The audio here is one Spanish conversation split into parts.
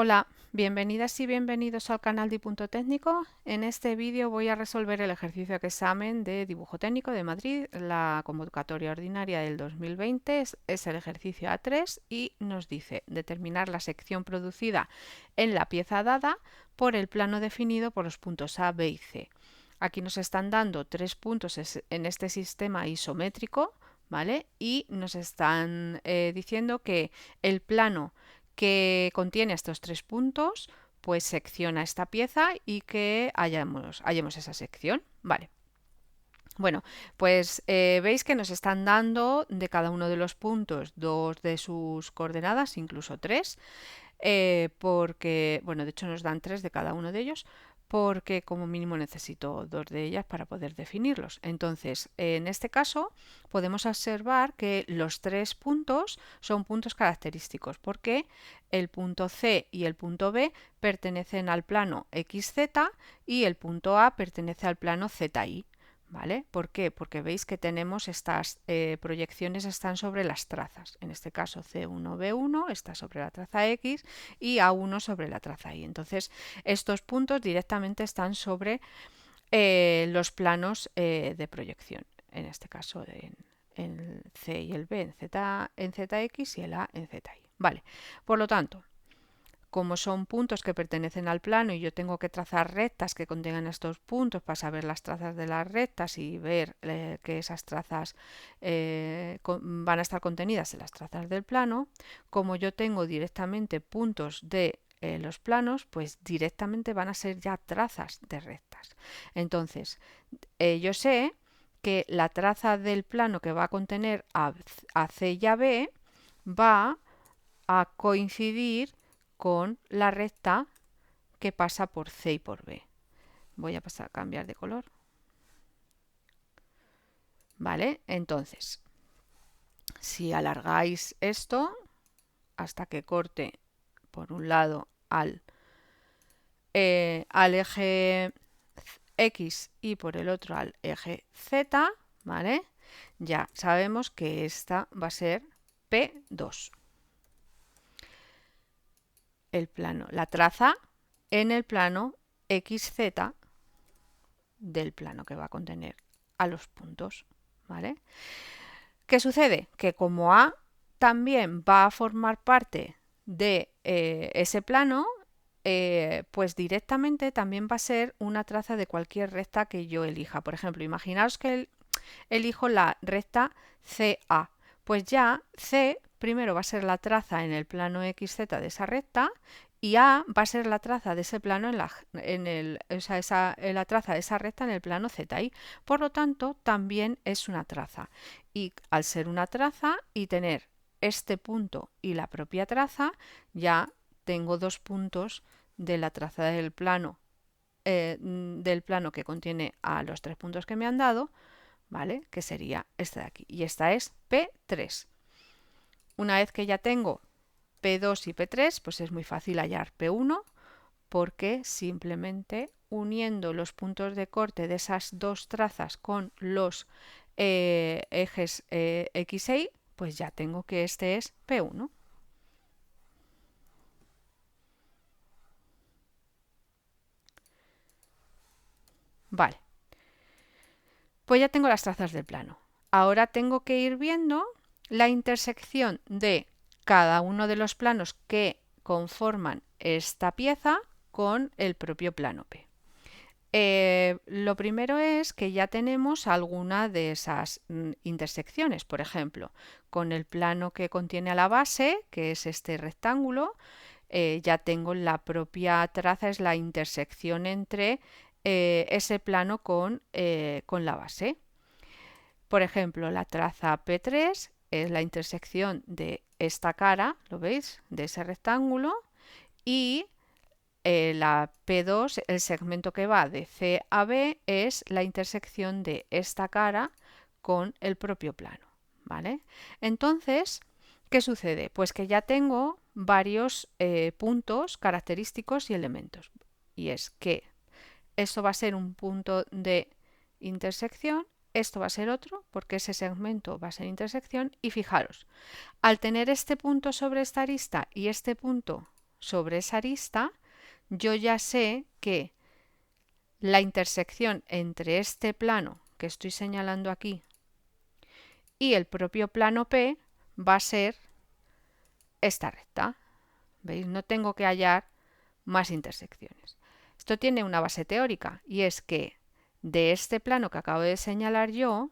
Hola, bienvenidas y bienvenidos al canal de Punto Técnico. En este vídeo voy a resolver el ejercicio de examen de dibujo técnico de Madrid. La convocatoria ordinaria del 2020 es el ejercicio A3 y nos dice determinar la sección producida en la pieza dada por el plano definido por los puntos A, B y C. Aquí nos están dando 3 puntos en este sistema isométrico, ¿vale? Y nos están diciendo que el plano que contiene estos 3 puntos, pues secciona esta pieza y que hallemos esa sección. Vale. Bueno, pues veis que nos están dando de cada uno de los puntos dos de sus coordenadas, incluso tres, porque, bueno, de hecho nos dan tres de cada uno de ellos, porque como mínimo necesito dos de ellas para poder definirlos. Entonces, en este caso, podemos observar que los tres puntos son puntos característicos, porque el punto C y el punto B pertenecen al plano XZ y el punto A pertenece al plano ZY. ¿Vale? ¿Por qué? Porque veis que tenemos estas proyecciones están sobre las trazas. En este caso C1B1 está sobre la traza X y A1 sobre la traza Y. Entonces estos puntos directamente están sobre los planos de proyección. En este caso en el C y el B en ZX y el A en ZY. Vale. Por lo tanto, como son puntos que pertenecen al plano y yo tengo que trazar rectas que contengan estos puntos para saber las trazas de las rectas y ver que esas trazas van a estar contenidas en las trazas del plano, como yo tengo directamente puntos de los planos, pues directamente van a ser ya trazas de rectas. Entonces, yo sé que la traza del plano que va a contener a C y a B va a coincidir con la recta que pasa por C y por B. Voy a pasar a cambiar de color. ¿Vale? Entonces, si alargáis esto hasta que corte por un lado al eje X y por el otro al eje Z, ¿vale? Ya sabemos que esta va a ser P2. El plano, la traza en el plano XZ del plano que va a contener a los puntos, ¿vale? ¿Qué sucede? Que como A también va a formar parte de ese plano, pues directamente también va a ser una traza de cualquier recta que yo elija. Por ejemplo, imaginaos que elijo la recta CA. Pues ya C primero va a ser la traza en el plano XZ de esa recta y A va a ser la traza de ese plano la traza de esa recta en el plano ZY. Por lo tanto, también es una traza. Y al ser una traza y tener este punto y la propia traza, ya tengo dos puntos de la traza del plano que contiene a los tres puntos que me han dado, ¿vale? Que sería esta de aquí. Y esta es P3. Una vez que ya tengo P2 y P3, pues es muy fácil hallar P1 porque simplemente uniendo los puntos de corte de esas dos trazas con los ejes X e Y, pues ya tengo que este es P1. Vale, pues ya tengo las trazas del plano. Ahora tengo que ir viendo la intersección de cada uno de los planos que conforman esta pieza con el propio plano P. Lo primero es que ya tenemos alguna de esas intersecciones, por ejemplo, con el plano que contiene a la base, que es este rectángulo, ya tengo la propia traza, es la intersección entre ese plano con la base. Por ejemplo, la traza P3 es la intersección de esta cara, ¿lo veis? De ese rectángulo y la P2, el segmento que va de C a B, es la intersección de esta cara con el propio plano, ¿vale? Entonces, ¿qué sucede? Pues que ya tengo varios puntos característicos y elementos. Y es que esto va a ser un punto de intersección, esto va a ser otro, porque ese segmento va a ser intersección. Y fijaros, al tener este punto sobre esta arista y este punto sobre esa arista, yo ya sé que la intersección entre este plano que estoy señalando aquí y el propio plano P va a ser esta recta. ¿Veis? No tengo que hallar más intersecciones. Esto tiene una base teórica y es que de este plano que acabo de señalar yo,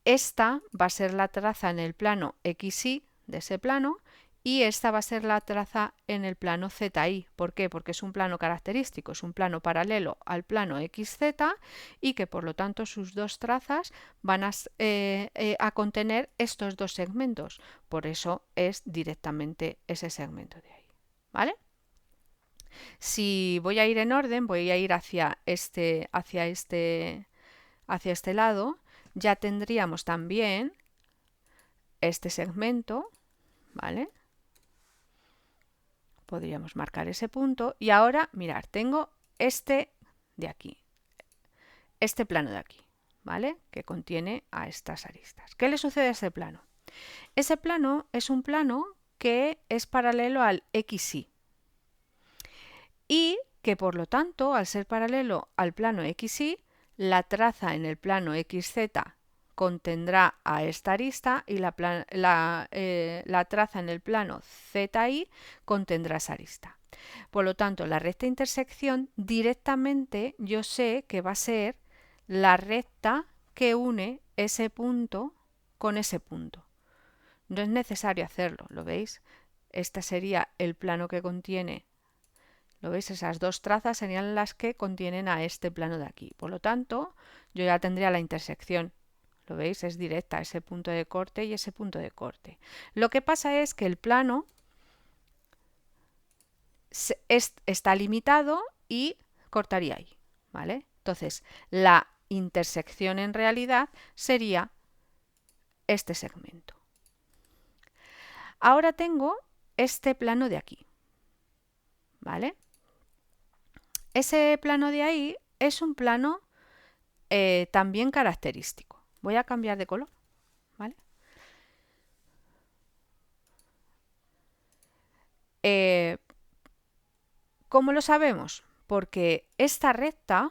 esta va a ser la traza en el plano XY de ese plano y esta va a ser la traza en el plano ZY. ¿Por qué? Porque es un plano característico, es un plano paralelo al plano XZ y que por lo tanto sus dos trazas van a contener estos dos segmentos. Por eso es directamente ese segmento de ahí. ¿Vale? Si voy a ir en orden, voy a ir hacia este lado, ya tendríamos también este segmento, ¿vale? Podríamos marcar ese punto y ahora, mirar, tengo este de aquí, este plano de aquí, ¿vale? Que contiene a estas aristas. ¿Qué le sucede a ese plano? Ese plano es un plano que es paralelo al XY y que por lo tanto, al ser paralelo al plano XY, la traza en el plano XZ contendrá a esta arista y la traza en el plano ZY contendrá esa arista. Por lo tanto, la recta intersección directamente yo sé que va a ser la recta que une ese punto con ese punto. No es necesario hacerlo, ¿lo veis? Este sería el plano que contiene. ¿Lo veis? Esas dos trazas serían las que contienen a este plano de aquí. Por lo tanto, yo ya tendría la intersección. ¿Lo veis? Es directa, ese punto de corte y ese punto de corte. Lo que pasa es que el plano está limitado y cortaría ahí. ¿Vale? Entonces, la intersección en realidad sería este segmento. Ahora tengo este plano de aquí. ¿Vale? Ese plano de ahí es un plano también característico. Voy a cambiar de color, ¿vale? ¿Cómo lo sabemos? Porque esta recta,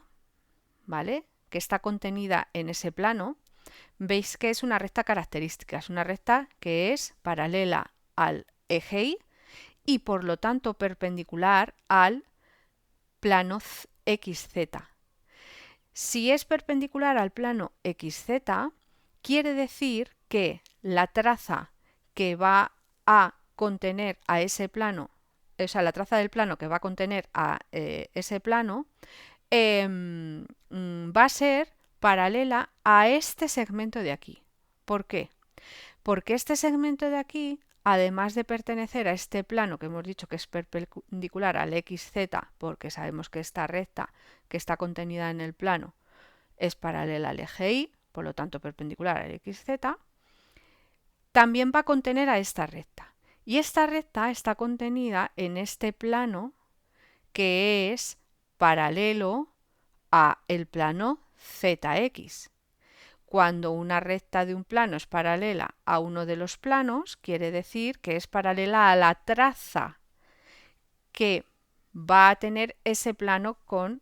¿vale? Que está contenida en ese plano, veis que es una recta característica, es una recta que es paralela al eje Y y por lo tanto perpendicular al plano XZ. Si es perpendicular al plano XZ, quiere decir que la traza que va a contener a ese plano, o sea, la traza del plano que va a contener a ese plano, va a ser paralela a este segmento de aquí. ¿Por qué? Porque este segmento de aquí, además de pertenecer a este plano que hemos dicho que es perpendicular al XZ, porque sabemos que esta recta que está contenida en el plano es paralela al eje Y, por lo tanto perpendicular al XZ, también va a contener a esta recta. Y esta recta está contenida en este plano que es paralelo a el plano ZX. Cuando una recta de un plano es paralela a uno de los planos, quiere decir que es paralela a la traza que va a tener ese plano con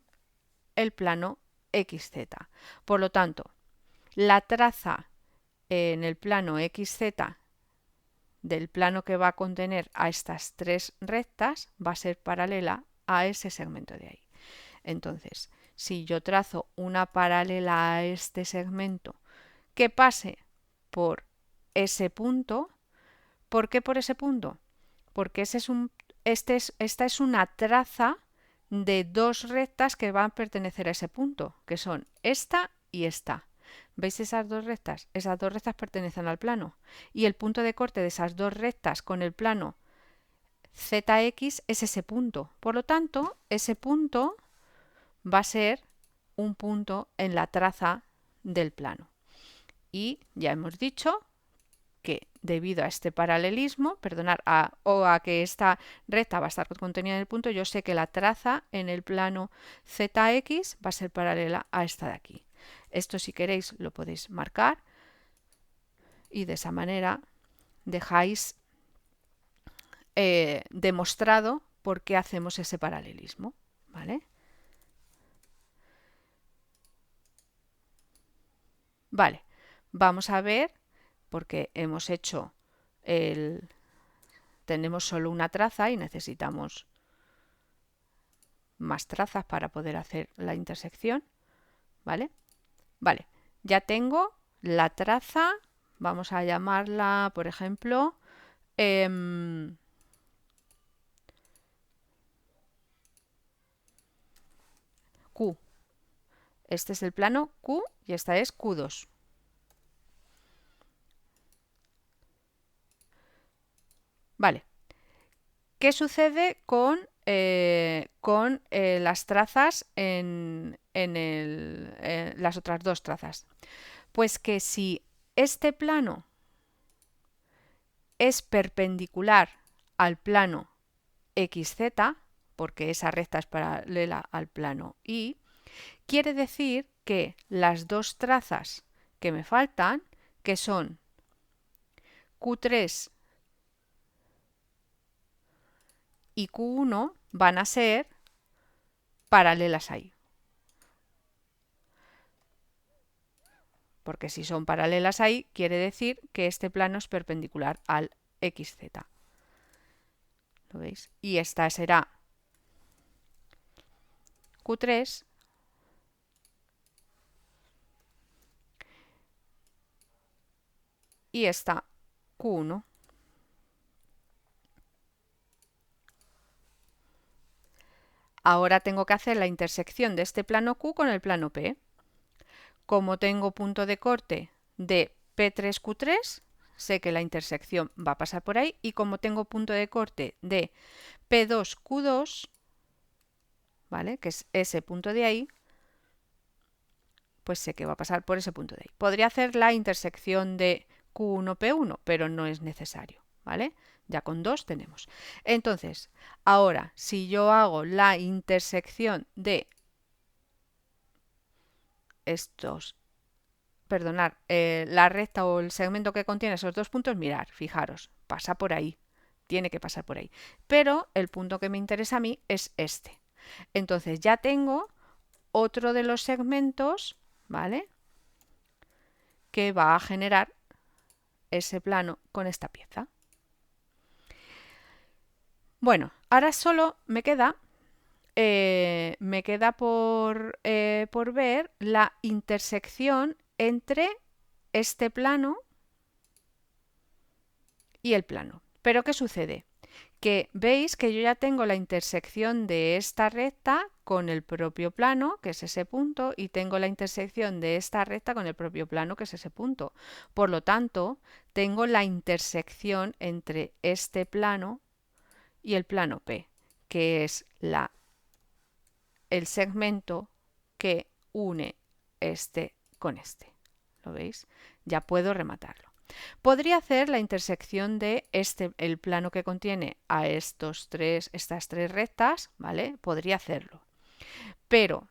el plano XZ. Por lo tanto, la traza en el plano XZ del plano que va a contener a estas tres rectas va a ser paralela a ese segmento de ahí. Entonces, si yo trazo una paralela a este segmento que pase por ese punto, ¿por qué por ese punto? Porque esta es una traza de dos rectas que van a pertenecer a ese punto, que son esta y esta. ¿Veis esas dos rectas? Esas dos rectas pertenecen al plano. Y el punto de corte de esas dos rectas con el plano ZX es ese punto. Por lo tanto, ese punto va a ser un punto en la traza del plano. Y ya hemos dicho que debido a este paralelismo, o a que esta recta va a estar contenida en el punto, yo sé que la traza en el plano ZX va a ser paralela a esta de aquí. Esto, si queréis, lo podéis marcar y de esa manera dejáis demostrado por qué hacemos ese paralelismo, ¿vale? Vale, vamos a ver, porque hemos hecho tenemos solo una traza y necesitamos más trazas para poder hacer la intersección, ¿vale? Vale, ya tengo la traza, vamos a llamarla, por ejemplo, Q. Este es el plano Q y esta es Q2. Vale. ¿Qué sucede con las trazas en las otras dos trazas? Pues que si este plano es perpendicular al plano XZ, porque esa recta es paralela al plano Y, quiere decir que las dos trazas que me faltan, que son Q3 y Q1, van a ser paralelas ahí. Porque si son paralelas ahí, quiere decir que este plano es perpendicular al XZ. ¿Lo veis? Y esta será Q3 y esta Q1. Ahora tengo que hacer la intersección de este plano Q con el plano P. Como tengo punto de corte de P3Q3, sé que la intersección va a pasar por ahí. Y como tengo punto de corte de P2Q2, ¿vale? Que es ese punto de ahí, pues sé que va a pasar por ese punto de ahí. Podría hacer la intersección de Q1P1, pero no es necesario, ¿vale? Ya con dos tenemos. Entonces, ahora, si yo hago la intersección de estos, perdonar, la recta o el segmento que contiene esos dos puntos, mirar, fijaros, pasa por ahí, tiene que pasar por ahí. Pero el punto que me interesa a mí es este. Entonces ya tengo otro de los segmentos, ¿vale? Que va a generar ese plano con esta pieza. Bueno, ahora solo me queda por ver la intersección entre este plano y el plano. Pero ¿qué sucede? Que veis que yo ya tengo la intersección de esta recta con el propio plano, que es ese punto, y tengo la intersección de esta recta con el propio plano, que es ese punto. Por lo tanto, tengo la intersección entre este plano y el plano P, que es el segmento que une este con este. ¿Lo veis? Ya puedo rematarlo. Podría hacer la intersección de el plano que contiene a estas tres rectas, ¿vale? Podría hacerlo. Pero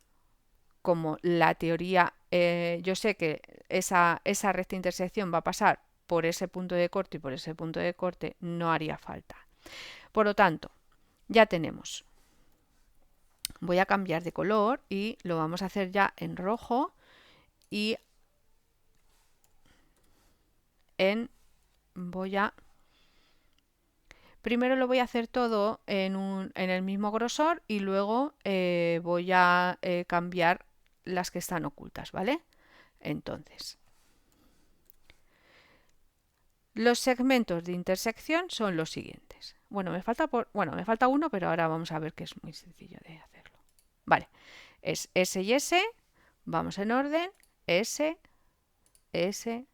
como la teoría, yo sé que esa recta intersección va a pasar por ese punto de corte y por ese punto de corte, no haría falta. Por lo tanto, ya tenemos. Voy a cambiar de color y lo vamos a hacer ya en rojo y primero lo voy a hacer todo en el mismo grosor y luego voy a cambiar las que están ocultas, ¿vale? Entonces, los segmentos de intersección son los siguientes. Bueno, me falta uno, pero ahora vamos a ver que es muy sencillo de hacerlo. Vale, es S y S, vamos en orden, S, S,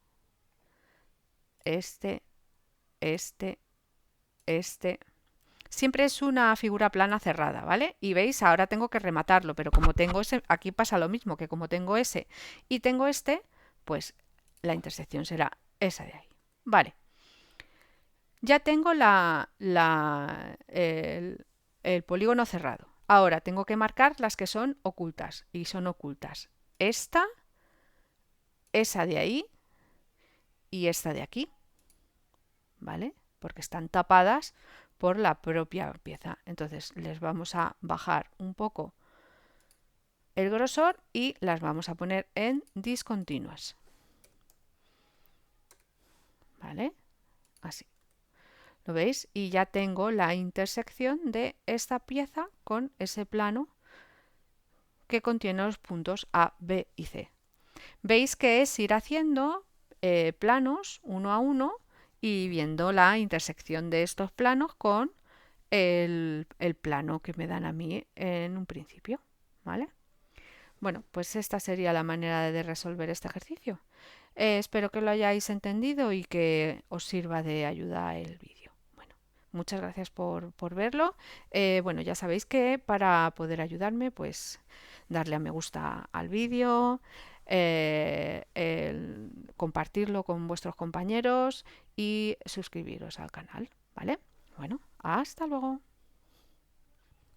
este. Siempre es una figura plana cerrada, ¿vale? Y veis, ahora tengo que rematarlo, pero como tengo ese, aquí pasa lo mismo, que como tengo ese y tengo este, pues la intersección será esa de ahí. Vale. Ya tengo el polígono cerrado. Ahora tengo que marcar las que son ocultas. Y son ocultas esta, esa de ahí y esta de aquí. ¿Vale? Porque están tapadas por la propia pieza. Entonces les vamos a bajar un poco el grosor y las vamos a poner en discontinuas. ¿Vale? Así. ¿Lo veis? Y ya tengo la intersección de esta pieza con ese plano que contiene los puntos A, B y C. Veis que es ir haciendo planos uno a uno y viendo la intersección de estos planos con el plano que me dan a mí en un principio. ¿Vale? Bueno, pues esta sería la manera de resolver este ejercicio. Espero que lo hayáis entendido y que os sirva de ayuda el vídeo. Bueno, muchas gracias por verlo. Bueno, ya sabéis que para poder ayudarme, pues darle a me gusta al vídeo, compartirlo con vuestros compañeros y suscribiros al canal. ¿Vale? Bueno, hasta luego.